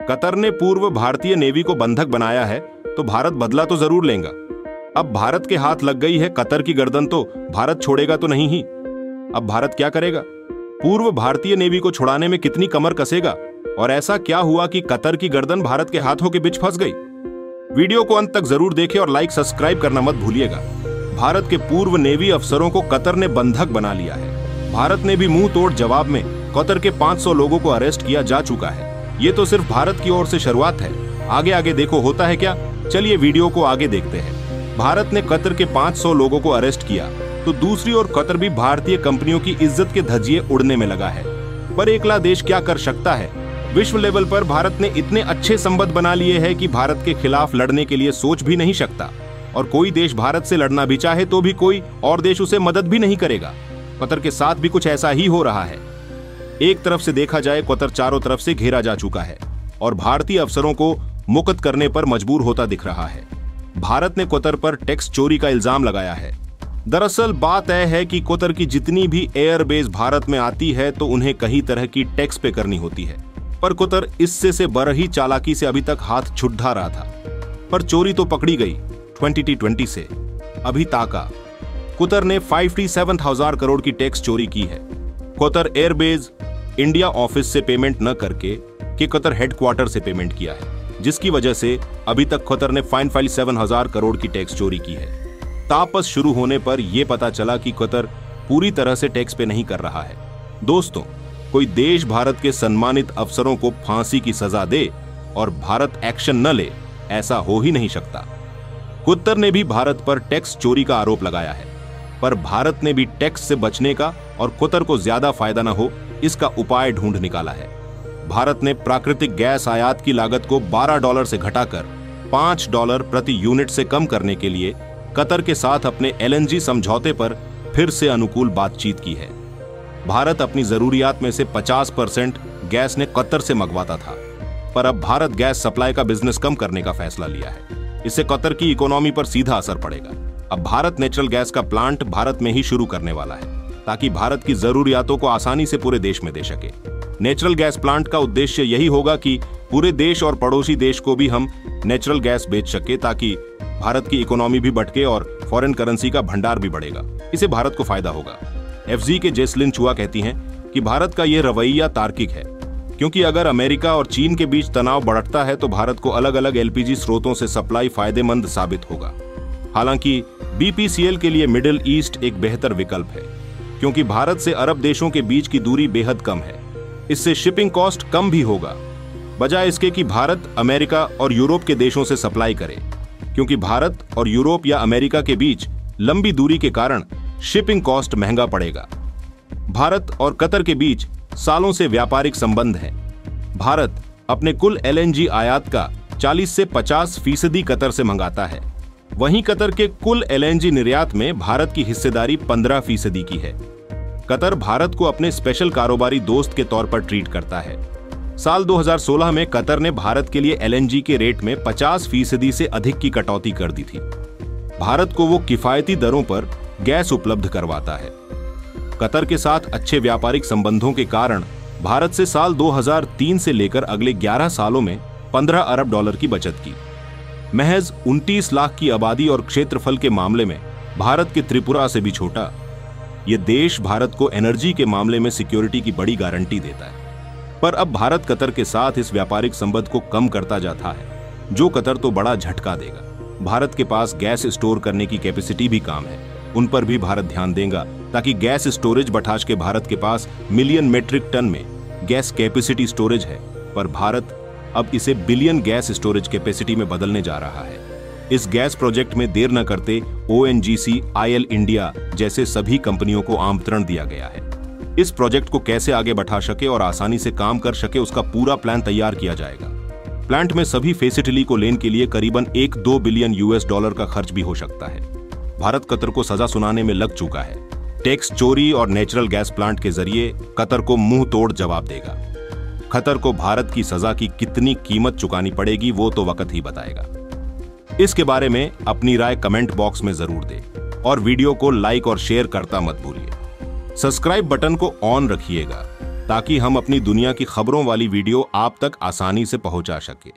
Qatar ने पूर्व भारतीय नेवी को बंधक बनाया है तो भारत बदला तो जरूर लेगा। अब भारत के हाथ लग गई है कतर की गर्दन तो भारत छोड़ेगा तो नहीं ही। अब भारत क्या करेगा? पूर्व भारतीय नेवी को छुड़ाने में कितनी कमर कसेगा? और ऐसा क्या हुआ कि कतर की गर्दन भारत के हाथों के बीच फंस गई? वीडियो को अंत तक जरूर देखें और लाइक सब्सक्राइब करना मत भूलिएगा। भारत के पूर्व नेवी अफसरों को कतर ने बंधक बना लिया है। भारत ने भी मुंह तोड़ जवाब में कतर के 500 लोगों को अरेस्ट किया जा चुका है। ये तो सिर्फ भारत की ओर से शुरुआत है, आगे आगे देखो होता है क्या। चलिए वीडियो को आगे देखते हैं। भारत ने कतर के 500 लोगों को अरेस्ट किया तो दूसरी ओर कतर भी भारतीय कंपनियों की इज्जत के धज्जिए उड़ने में लगा है। पर एकला देश क्या कर सकता है? विश्व लेवल पर भारत ने इतने अच्छे संबंध बना लिए हैं कि भारत के खिलाफ लड़ने के लिए सोच भी नहीं सकता। और कोई देश भारत से लड़ना भी चाहे तो भी कोई और देश उसे मदद भी नहीं करेगा। कतर के साथ भी कुछ ऐसा ही हो रहा है। एक तरफ से देखा जाए कतर चारों तरफ से घेरा जा चुका है और भारतीय अफसरों को मुक्त करने पर मजबूर होता दिख रहा है। भारत ने कतर पर टैक्स चोरी का इल्जाम लगाया है। दरअसल बात यह है कि कतर की जितनी भी एयरबेस भारत में आती है तो उन्हें कई तरह की टैक्स पे करनी होती है। पर कतर इससे से बड़ी चालाकी से अभी तक हाथ छुड़ा रहा था। पर चोरी तो पकड़ी गई 2020 से। अभी ताका कतर ने 57,000 करोड़ की टैक्स चोरी की है। कतर एयरबेस इंडिया ऑफिस से पेमेंट न करके कि कतर हेडक्वार्टर से पेमेंट किया है, जिसकी वजह से अभी तक कतर ने 57,000 करोड़ की टैक्स चोरी की है। तापस शुरू होने पर यह पता चला कि कतर पूरी तरह से टैक्स पे नहीं कर रहा है। दोस्तों, कोई देश भारत के सम्मानित अफसरों को फांसी की सजा दे और भारत एक्शन न ले, ऐसा हो ही नहीं सकता। कतर ने भी भारत पर टैक्स चोरी का आरोप लगाया है, पर भारत ने भी टैक्स से बचने का और कतर को ज्यादा फायदा न हो इसका उपाय ढूंढ निकाला है। भारत ने प्राकृतिक गैस आयात की लागत को $12 से घटाकर $5 प्रति यूनिट से कम करने के लिए कतर के साथ अपने LNG समझौते पर फिर से अनुकूल बातचीत की है। भारत अपनी जरूरियात में से 50% गैस ने कतर से मंगवाता था, पर अब भारत गैस सप्लाई का बिजनेस कम करने का फैसला लिया है। इससे कतर की इकोनॉमी पर सीधा असर पड़ेगा। अब भारत नेचुरल गैस का प्लांट भारत में ही शुरू करने वाला है ताकि भारत की जरूरियातों को आसानी से पूरे देश में दे सके। नेचुरल गैस प्लांट का उद्देश्य यही होगा कि पूरे देश और पड़ोसी देश को भी हम नेचुरल गैस बेच सके ताकि भारत की इकोनॉमी भी बढ़के और फॉरेन करेंसी का भंडार भी बढ़ेगा। इससे भारत को फायदा होगा। FG के जेसलिन चुआ कहती हैं कि भारत का यह रवैया तार्किक है, क्योंकि अगर अमेरिका और चीन के बीच तनाव बढ़ता है तो भारत को अलग अलग LPG स्रोतों से सप्लाई फायदेमंद साबित होगा। हालांकि BPCL के लिए मिडिल ईस्ट एक बेहतर विकल्प है, क्योंकि भारत से अरब देशों के बीच की दूरी बेहद कम है। इससे शिपिंग कॉस्ट कम भी होगा, बजाय इसके कि भारत अमेरिका और यूरोप के देशों से सप्लाई करे, क्योंकि भारत और यूरोप या अमेरिका के बीच लंबी दूरी के कारण शिपिंग कॉस्ट महंगा पड़ेगा। भारत और कतर के बीच सालों से व्यापारिक संबंध है। भारत अपने कुल LNG आयात का 40 से 50% कतर से मंगाता है। वहीं कतर के कुल LNG निर्यात में भारत की हिस्सेदारी 15% की है। कतर भारत को अपने स्पेशल कारोबारी दोस्त के तौर पर ट्रीट करता है। साल 2016 में कतर ने भारत के लिए LNG के रेट में 50% से अधिक की कटौती कर दी थी। भारत को वो किफायती दरों पर गैस उपलब्ध करवाता है। कतर के साथ अच्छे व्यापारिक संबंधों के कारण भारत से साल 2003 से लेकर अगले 11 सालों में $15 अरब की बचत की। महज 29 लाख की आबादी और क्षेत्रफल के मामले में भारत के त्रिपुरा से भी छोटा, यह देश भारत को एनर्जी के मामले में सिक्योरिटी की बड़ी गारंटी देता है। पर अब भारत कतर के साथ इस व्यापारिक संबंध को कम करता जाता है, जो कतर तो बड़ा झटका देगा। भारत के पास गैस स्टोर करने की कैपेसिटी भी कम है, उन पर भी भारत ध्यान देगा ताकि गैस स्टोरेज बढ़ा के भारत के पास मिलियन मीट्रिक टन में गैस कैपेसिटी स्टोरेज है, पर भारत अब इसे बिलियन गैस स्टोरेज कैपेसिटी में बदलने जा रहा है। इस गैस प्रोजेक्ट में देर न करते ONGC, IL इंडिया जैसे सभी कंपनियों को आमंत्रण दिया गया है। इस प्रोजेक्ट को कैसे आगे बढ़ा सके और आसानी से काम कर सके उसका पूरा प्लान तैयार किया जाएगा। प्लांट में सभी फैसिलिटी को लेने के लिए करीबन $1-2 बिलियन का खर्च भी हो सकता है। भारत कतर को सजा सुनाने में लग चुका है। टैक्स चोरी और नेचुरल गैस प्लांट के जरिए कतर को मुंह तोड़ जवाब देगा। कतर को भारत की सजा की कितनी कीमत चुकानी पड़ेगी वो तो वक्त ही बताएगा। इसके बारे में अपनी राय कमेंट बॉक्स में जरूर दें और वीडियो को लाइक और शेयर करता मत भूलिए। सब्सक्राइब बटन को ऑन रखिएगा ताकि हम अपनी दुनिया की खबरों वाली वीडियो आप तक आसानी से पहुंचा सके।